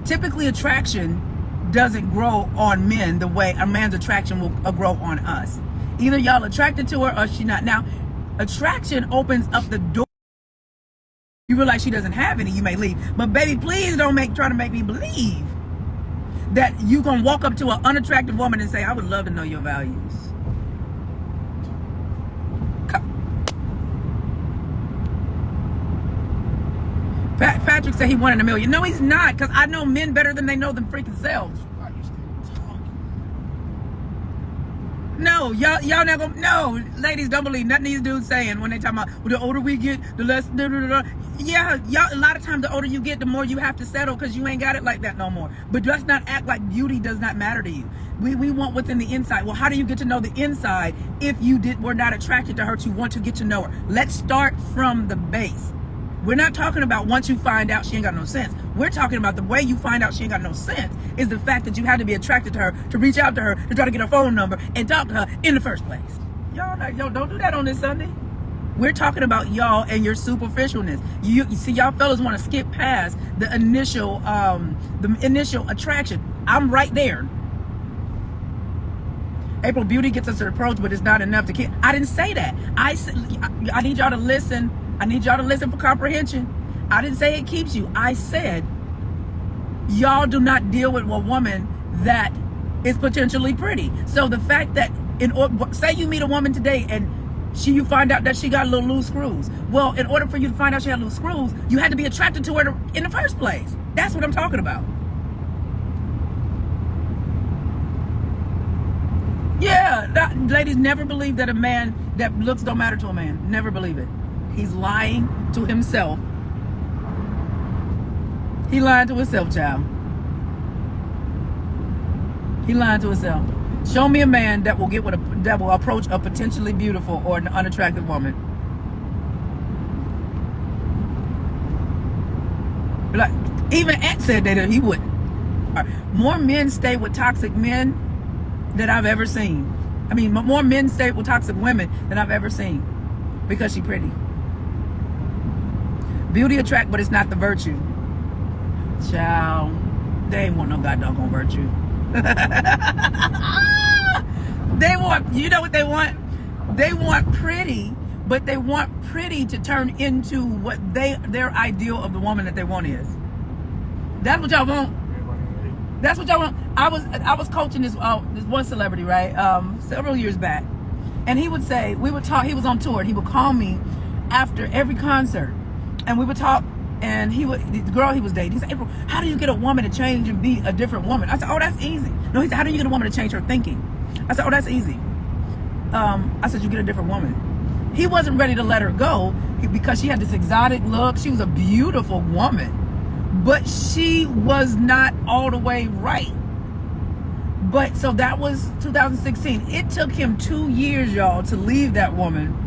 Typically, attraction doesn't grow on men the way a man's attraction will grow on us. Either y'all attracted to her or she not. Now, attraction opens up the door. You realize she doesn't have any, you may leave. But baby, please don't try to make me believe that you gonna walk up to an unattractive woman and say, I would love to know your values. Patrick said he wanted $1 million. No, he's not, because I know men better than they know them freaking selves. No, y'all not gonna. No, ladies, don't believe nothing these dudes saying when they talk about, well, the older we get, the less. Yeah, y'all. A lot of times, the older you get, the more you have to settle because you ain't got it like that no more. But let's not act like beauty does not matter to you. We want what's in the inside. Well, how do you get to know the inside if you were not attracted to her to want to get to know her? Let's start from the base. We're not talking about once you find out she ain't got no sense. We're talking about the way you find out she ain't got no sense is the fact that you had to be attracted to her, to reach out to her, to try to get her phone number and talk to her in the first place. Y'all, don't do that on this Sunday. We're talking about y'all and your superficialness. You see, y'all fellas want to skip past the initial attraction. I'm right there. April, beauty gets us to approach, but it's not enough to keep. I didn't say that. I need y'all to listen. I need y'all to listen for comprehension. I didn't say it keeps you. I said y'all do not deal with a woman that is potentially pretty. So the fact that say you meet a woman today and you find out that she got a little loose screws. Well, in order for you to find out she had loose screws, you had to be attracted to her in the first place. That's what I'm talking about. Yeah, ladies, never believe that a man that looks don't matter to a man. Never believe it. He's lying to himself. He lying to himself, child. He lying to himself. Show me a man that will that will approach a potentially beautiful or an unattractive woman. Like, even Ant said that he wouldn't. More men stay with toxic men than I've ever seen. I mean, more men stay with toxic women than I've ever seen because she's pretty. Beauty attract, but it's not the virtue. Child, they ain't want no god doggone virtue. They want, you know what they want? They want pretty, but they want pretty to turn into what their ideal of the woman that they want is. That's what y'all want. That's what y'all want. I was coaching this one celebrity, right? Several years back. And he would say, we would talk, he was on tour, he would call me after every concert. And we would talk, and the girl he was dating, he said, April, how do you get a woman to change and be a different woman? I said, oh, that's easy. No, he said, how do you get a woman to change her thinking? I said, oh, that's easy. I said, you get a different woman. He wasn't ready to let her go because she had this exotic look. She was a beautiful woman, but she was not all the way right. But so that was 2016. It took him 2 years, y'all, to leave that woman.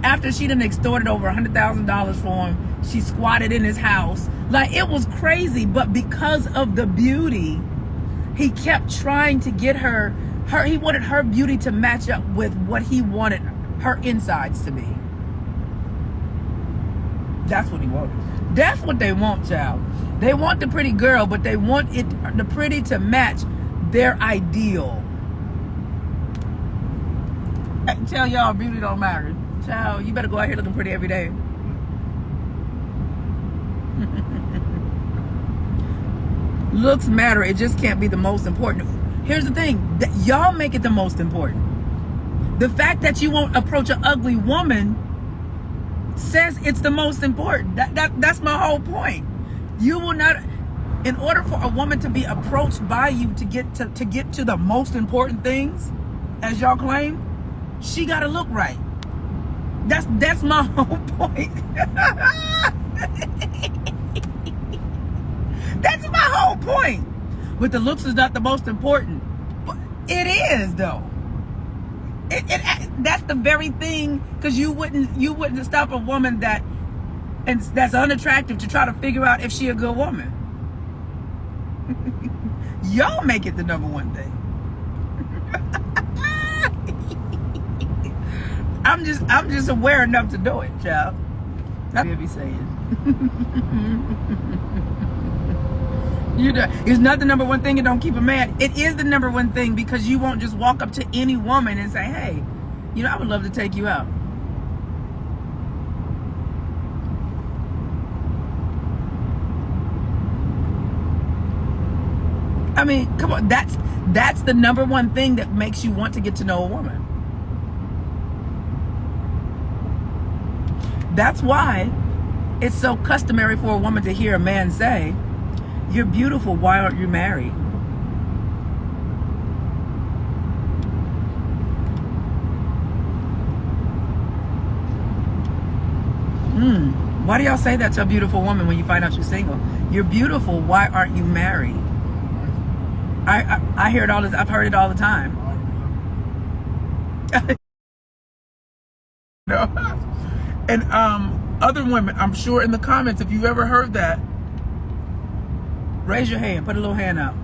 After she done extorted over $100,000 for him, she squatted in his house. Like, it was crazy, but because of the beauty, he kept trying to get her, he wanted her beauty to match up with what he wanted her insides to be. That's what he wanted. That's what they want, child. They want the pretty girl, but they want the pretty to match their ideal. I can tell y'all beauty don't matter. Child, you better go out here looking pretty every day. Looks matter. It just can't be the most important. Here's the thing. Y'all make it the most important. The fact that you won't approach an ugly woman says it's the most important. That's my whole point. You will not, in order for a woman to be approached by you to get to the most important things, as y'all claim, she gotta look right. That's my whole point. That's my whole point. But the looks is not the most important. But it is, though. That's the very thing, because you wouldn't stop a woman that's unattractive to try to figure out if she a good woman. Y'all make it the number one thing. I'm just aware enough to know it, child. That's what I be saying. It's not the number one thing that don't keep a man. It is the number one thing because you won't just walk up to any woman and say, hey, I would love to take you out. I mean, come on, that's the number one thing that makes you want to get to know a woman. That's why it's so customary for a woman to hear a man say, you're beautiful, why aren't you married? Why do y'all say that to a beautiful woman when you find out she's single? You're beautiful, why aren't you married? I hear it all this. I've heard it all the time. And other women, I'm sure in the comments, if you've ever heard that, raise your hand, put a little hand out.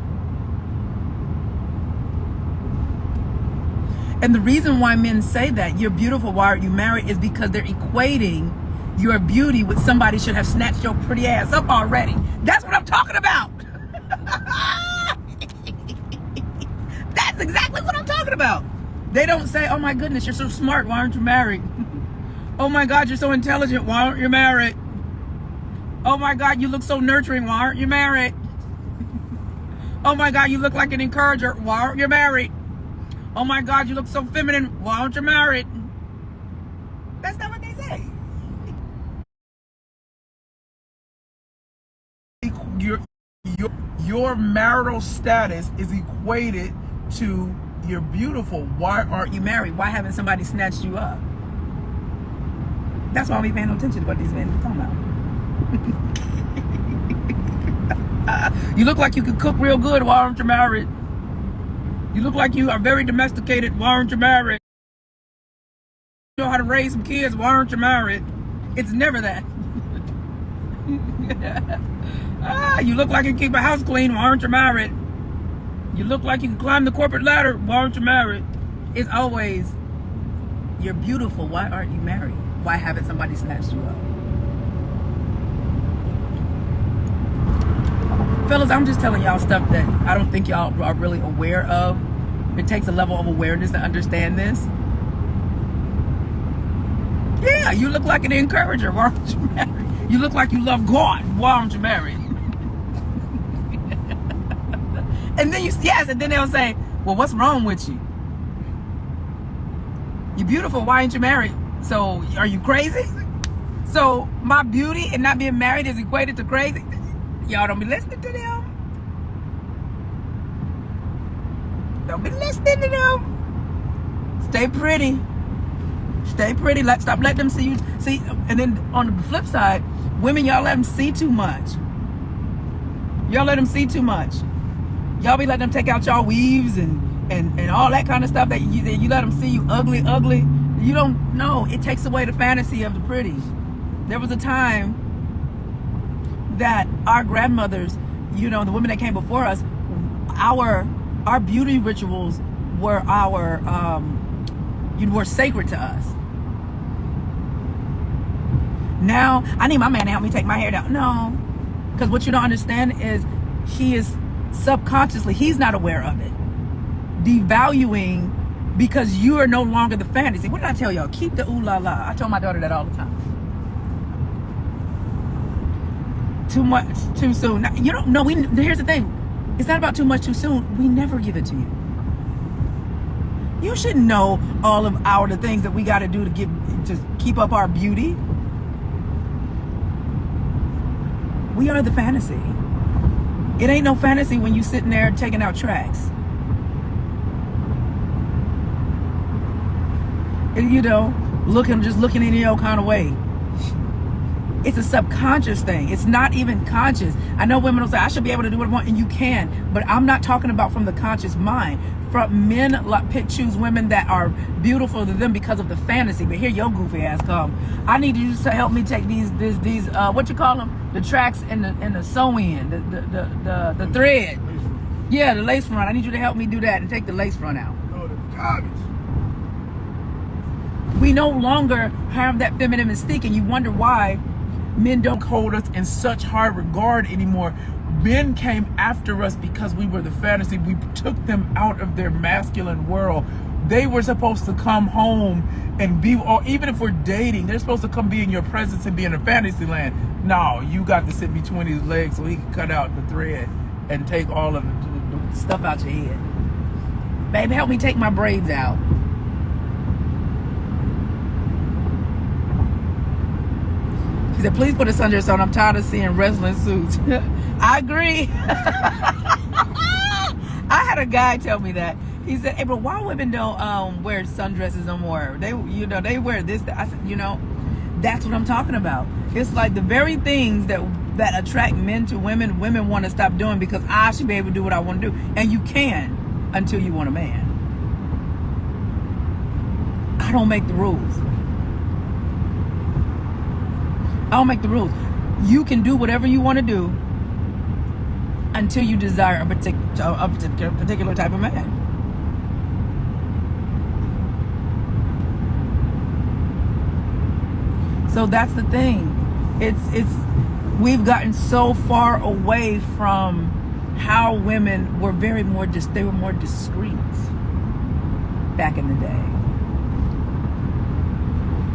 And the reason why men say that, you're beautiful, why aren't you married, is because they're equating your beauty with somebody should have snatched your pretty ass up already. That's what I'm talking about. That's exactly what I'm talking about. They don't say, oh my goodness, you're so smart, why aren't you married? Oh my God, you're so intelligent, why aren't you married? Oh my God, you look so nurturing, why aren't you married? Oh my God, you look like an encourager, why aren't you married? Oh my God, you look so feminine, why aren't you married? That's not what they say. Your marital status is equated to you're beautiful, why aren't you married? Why haven't somebody snatched you up? That's why we paying no attention to what these men are talking about. You look like you can cook real good, why aren't you married? You look like you are very domesticated, why aren't you married? You know how to raise some kids, why aren't you married? It's never that. You look like you can keep a house clean, why aren't you married? You look like you can climb the corporate ladder, why aren't you married? It's always, you're beautiful, why aren't you married? Why haven't somebody snatched you up? Fellas, I'm just telling y'all stuff that I don't think y'all are really aware of. It takes a level of awareness to understand this. Yeah, you look like an encourager, why aren't you married? You look like you love God, why aren't you married? And then and then they'll say, well, what's wrong with you? You're beautiful, why aren't you married? So, are you crazy? So, my beauty and not being married is equated to crazy? Y'all don't be listening to them. Don't be listening to them. Stay pretty. Stay pretty. Stop letting them see you. See, and then on the flip side, women, y'all let them see too much. Y'all let them see too much. Y'all be letting them take out y'all weaves and all that kind of stuff that you let them see you ugly. You don't know. It takes away the fantasy of the pretty. There was a time that our grandmothers, the women that came before us, our beauty rituals were were sacred to us. Now, I need my man to help me take my hair down. No, because what you don't understand is he is subconsciously, he's not aware of it, devaluing because you are no longer the fantasy. What did I tell y'all? Keep the ooh la la. I tell my daughter that all the time. Too much, too soon. Now, you don't know. Here's the thing. It's not about too much, too soon. We never give it to you. You should know all of the things that we got to do to keep up our beauty. We are the fantasy. It ain't no fantasy when you sitting there taking out tracks. And, just looking any old kind of way. It's a subconscious thing. It's not even conscious. I know women will say, I should be able to do what I want, and you can. But I'm not talking about from the conscious mind. From men choose women that are beautiful to them because of the fantasy. But here your goofy ass come. I need you to help me take these what you call them? The tracks and the sew-in, the thread. Yeah, the lace front. I need you to help me do that and take the lace front out. Oh, the garbage. We no longer have that feminine mystique, and you wonder why men don't hold us in such high regard anymore. Men came after us because we were the fantasy. We took them out of their masculine world. They were supposed to come home and be, or even if we're dating, they're supposed to come be in your presence and be in a fantasy land. No, you got to sit between his legs so he can cut out the thread and take all of the stuff out your head. Baby, help me take my braids out. She said, please put a sundress on. I'm tired of seeing wrestling suits. I agree. I had a guy tell me that. He said, hey, but why women don't wear sundresses no more? They wear this. I said, that's what I'm talking about. It's like the very things that attract men to women want to stop doing because I should be able to do what I want to do. And you can until you want a man. I don't make the rules. I don't make the rules. You can do whatever you want to do until you desire a particular type of man. So that's the thing. We've gotten so far away from how women were more discreet back in the day.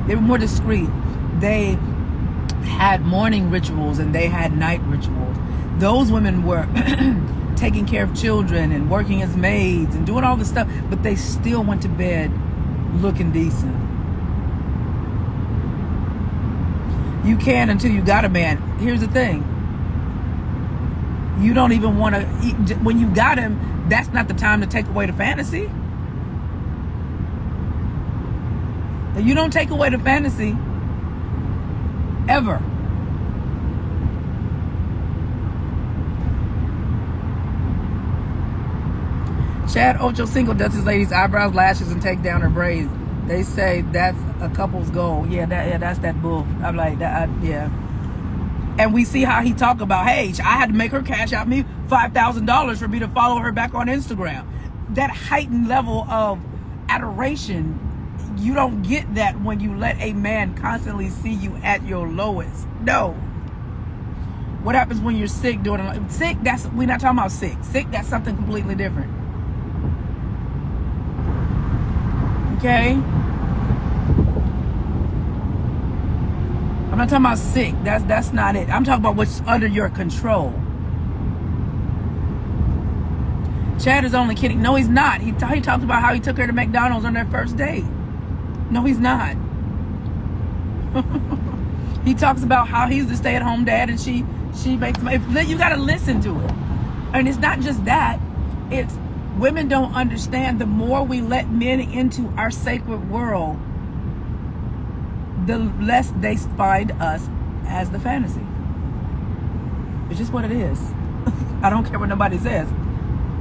They were more discreet. They had morning rituals and they had night rituals. Those women were taking care of children and working as maids and doing all this stuff, but they still went to bed looking decent. You can until you got a man. Here's the thing. You don't even want to, when you got him, that's not the time to take away the fantasy. You don't take away the fantasy ever. Chad Ocho Single does his lady's eyebrows, lashes, and take down her braids. They say that's a couple's goal. That's that bull. I'm like, yeah. And we see how he talk about, hey, I had to make her cash out me $5,000 for me to follow her back on Instagram. That heightened level of adoration, you don't get that when you let a man constantly see you at your lowest. No. What happens when you're sick we're not talking about sick. Sick, that's something completely different. Okay? I'm not talking about sick. That's not it. I'm talking about what's under your control. Chad is only kidding. No, he's not. He talked about how he took her to McDonald's on their first date. No, he's not. He talks about how he's the stay-at-home dad and she makes money. You got to listen to it. And it's not just that. It's women don't understand the more we let men into our sacred world, the less they find us as the fantasy. It's just what it is. I don't care what nobody says.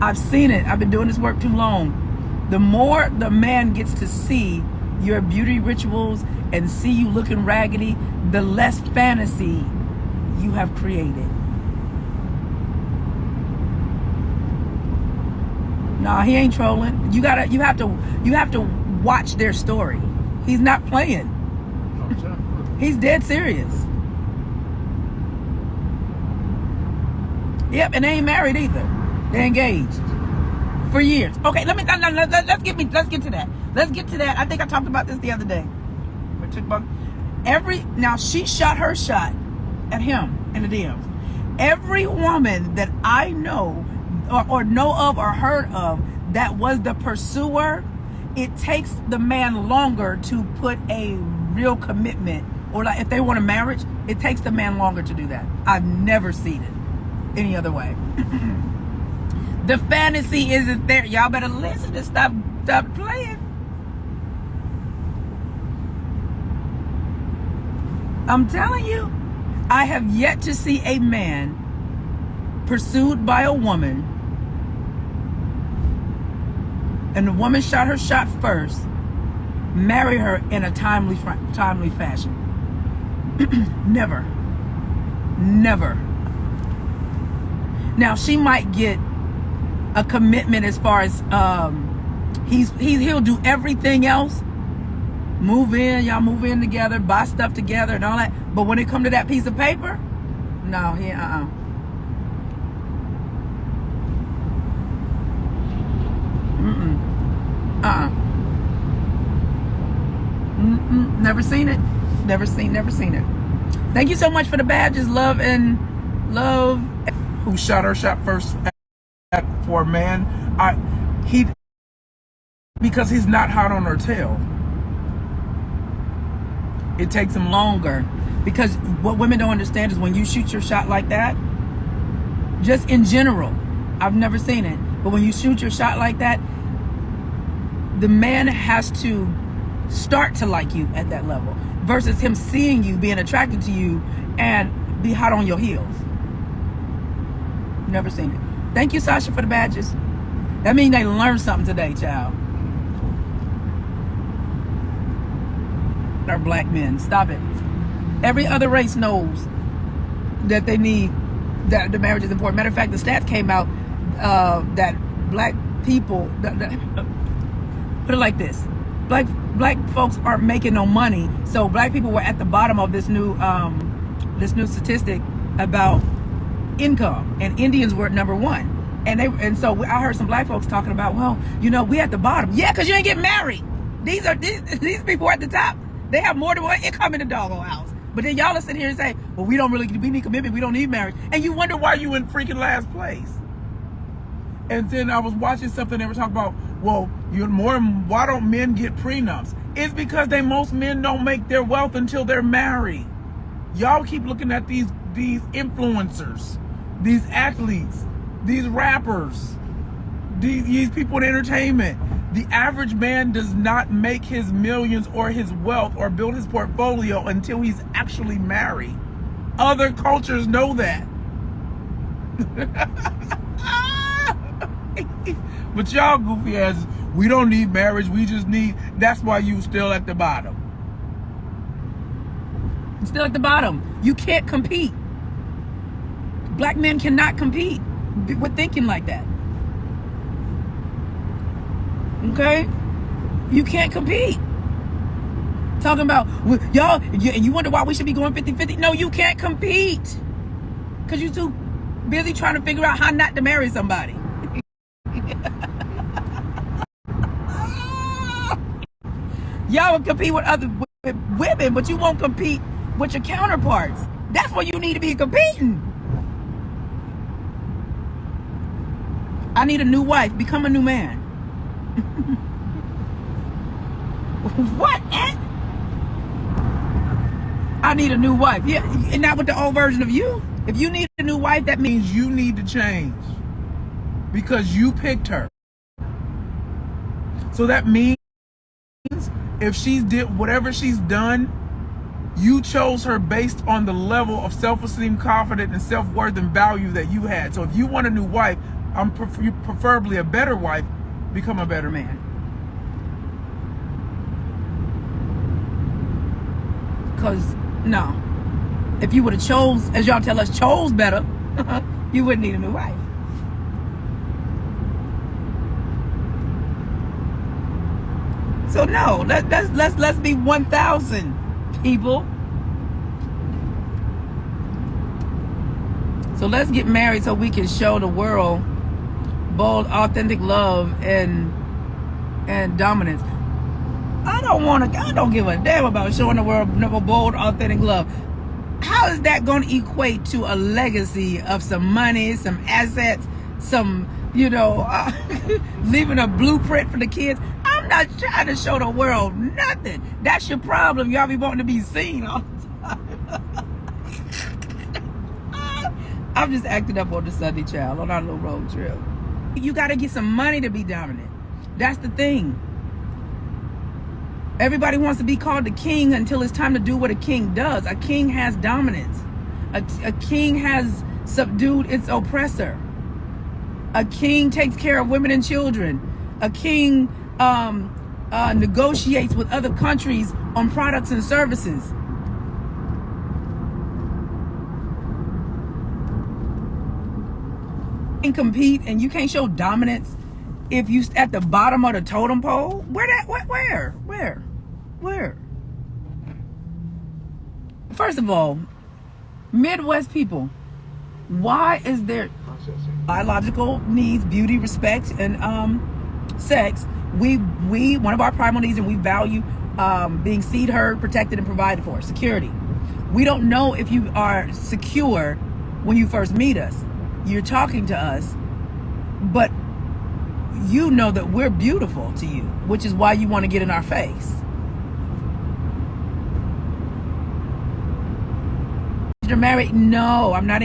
I've seen it. I've been doing this work too long. The more the man gets to see your beauty rituals and see you looking raggedy, the less fantasy you have created. Nah, he ain't trolling. You have to watch their story. He's not playing. He's dead serious. Yep, and they ain't married either. They're engaged for years. Okay, let's get to that. Let's get to that. I think I talked about this the other day. Now she shot her shot at him in the DMs. Every woman that I know or know of or heard of that was the pursuer, it takes the man longer to put a real commitment, or like if they want a marriage, it takes the man longer to do that. I've never seen it any other way. The fantasy isn't there. Y'all better listen and stop playing. I'm telling you, I have yet to see a man pursued by a woman and the woman shot her shot first, marry her in a timely fashion. Never. Now she might get a commitment as far as he'll do everything else. Y'all move in together, buy stuff together and all that. But when it come to that piece of paper, no, Never seen it. Never seen it. Thank you so much for the badges. Love. Who shot her shot first for a man? Because he's not hot on her tail. It takes him longer. Because what women don't understand is when you shoot your shot like that, just in general, I've never seen it, but when you shoot your shot like that, the man has to start to like you at that level versus him seeing you, being attracted to you, and be hot on your heels. Never seen it. Thank you, Sasha, for the badges. That means they learned something today, child. Our black men, stop it. Every other race knows that they need, that the marriage is important. Matter of fact, the stats came out that black people, put it like this, black folks aren't making no money, so black people were at the bottom of this new statistic about income, and Indians were at number one. And so I heard some black folks talking about, well, you know, we at the bottom. Yeah, because you ain't get married. These people are at the top. They have more than one income in the doggone house. But then y'all are sitting here and say, well, we need commitment, we don't need marriage. And you wonder why you in freaking last place. And then I was watching something, they were talking about, well, why don't men get prenups? It's because most men don't make their wealth until they're married. Y'all keep looking at these influencers, these athletes, these rappers, these people in entertainment. The average man does not make his millions or his wealth or build his portfolio until he's actually married. Other cultures know that. But y'all goofy asses, we don't need marriage, we just need, that's why you still at the bottom. Still at the bottom. You can't compete. Black men cannot compete with thinking like that. Okay? You can't compete. Talking about, y'all, and you wonder why we should be going 50-50. No, you can't compete. Because you're too busy trying to figure out how not to marry somebody. Y'all will compete with with women, but you won't compete with your counterparts. That's where you need to be competing. I need a new wife. Become a new man. What? I need a new wife. Yeah, and not with the old version of you. If you need a new wife, that means you need to change. Because you picked her. So that means if she's did whatever she's done, you chose her based on the level of self-esteem, confidence, and self-worth and value that you had. So if you want a new wife, preferably a better wife, become a better man. Because, no. If you would have chose, as y'all tell us, chose better, you wouldn't need a new wife. So no, let's be 1,000 people. So let's get married so we can show the world bold, authentic love and dominance. I don't give a damn about showing the world bold, authentic love. How is that going to equate to a legacy of some money, some assets, some, leaving a blueprint for the kids? I'm not trying to show the world nothing. That's your problem. Y'all be wanting to be seen all the time. I'm just acting up on the Sunday child on our little road trip. You got to get some money to be dominant. That's the thing. Everybody wants to be called the king until it's time to do what a king does. A king has dominance. A king has subdued its oppressor. A king takes care of women and children. A king negotiates with other countries on products and services. You can compete and you can't show dominance if you at the bottom of the totem pole. Where? First of all, Midwest people, why is there biological needs, beauty, respect, and sex? We one of our primal needs, and we value being seen, heard, protected, and provided for. Security. We don't know if you are secure when you first meet us. You're talking to us, but you know that we're beautiful to you, which is why you want to get in our face. You're married? No, I'm not engaged.